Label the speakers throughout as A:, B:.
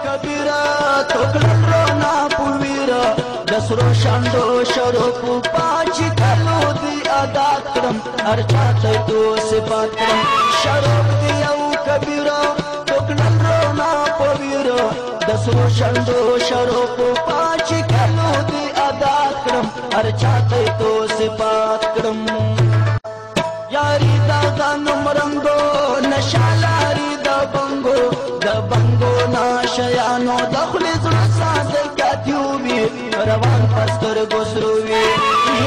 A: کبیره توکړل رونا پویره د سرو شانډو شروپو پاچې کلو دی ادا کړم هر چاته تو صفات کړم شروپ دی او کبیره توکړل رونا پویره د سرو شانډو شروپو پاچې کلو دی ادا کړم هر چاته تو صفات کړم یاری دا غنم رنگو نشالاری دا بنگو ناشیانو دخلی زړه ساده کاتیوبی روان پستر گسروی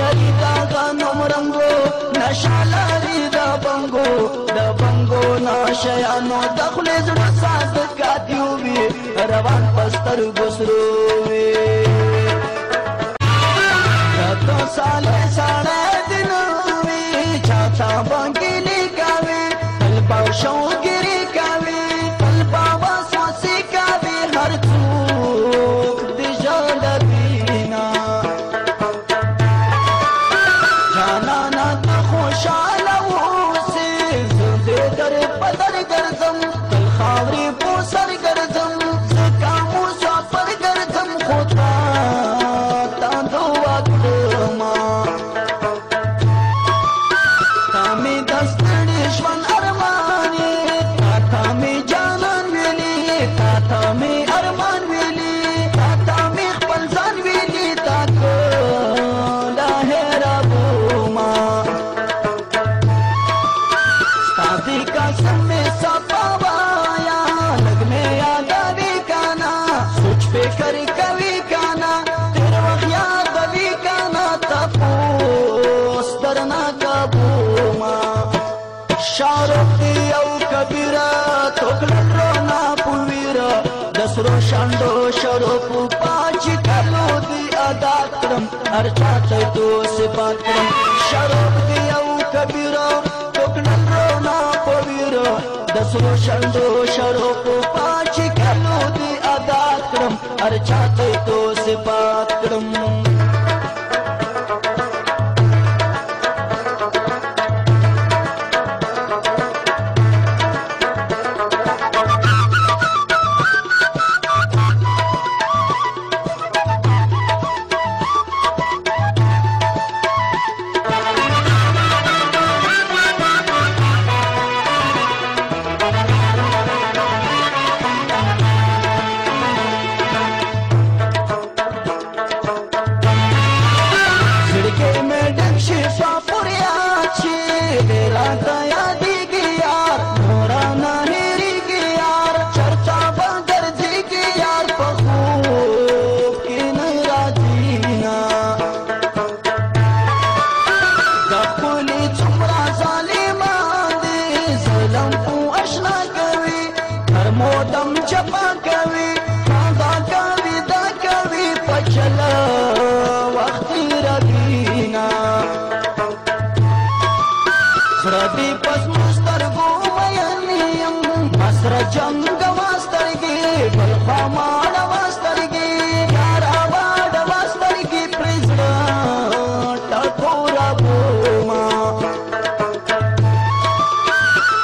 A: یاری دا غنم رنگو نشالاری دا بنگو ناشیانو دخلی زړه ساده کاتیوبی روان پستر گسروی راتو ساله ساړه چاچا بانگیلی کاوی قلبا شوگیری کاوی قلبا واسواسی کاوی هر چوک دی جالبینا جانانا تا خوشالا ووسی زده در پدر گرزم تل خاوری پوسر گرزم زکامو سافر گرزم خودتا تا دو وقت ما تامی دستړي ژوند ارمانې تامی جانان ویلي تامی ارمان ویلي تامی خپل ځان ویلي تا ټوله هېرومه ستا دې قسم مې صفا وایه لږ مې یادوي که نه سوچ فکر کوي که نه تېر وخت یادوي که نه تپوس درنه کومه شاروخ دی او کبیره توکړل رونا پویره د سرو شانډو شروپو پاچې کلو دی ادا کړم هر چاته تو صفات کړم شاروخ دی او کبیره توکړل رونا پویره د سرو شانډو شروپو پاچې کلو دی ادا کړم هر چاته تو صفات کړم مودم جپا کوي دا کوي دا کوي پچلا وخت ربینا زړه پس مسترګو مېنیم مسر جنگ واسترګي بل خمان واسترګي یارا واډ واسترګي پرزړه ټکورا بوما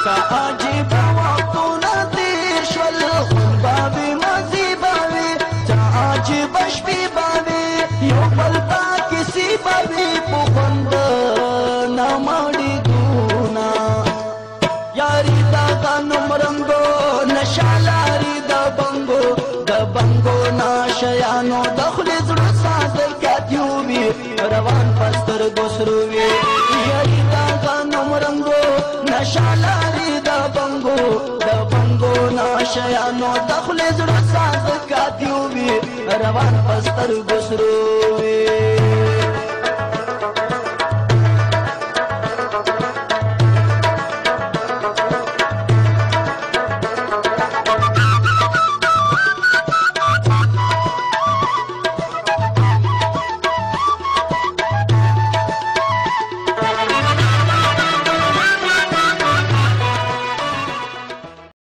A: کا عجیب وختونه تیر شول بابي مزي بابي عجیب شپې بابي یو بل پاکي سي بابي په خوند نه مړي دونا یاري دا غنم رنگو نشالاري د بنگو ناشیانو دخلی زړه ساده کاتیوبي روان پستر ګسروي یاري دا غنم رنگو نشالاري د بنگو ناشیانو دخلی زړه ساده کاتیوبي روان پستر ګسروي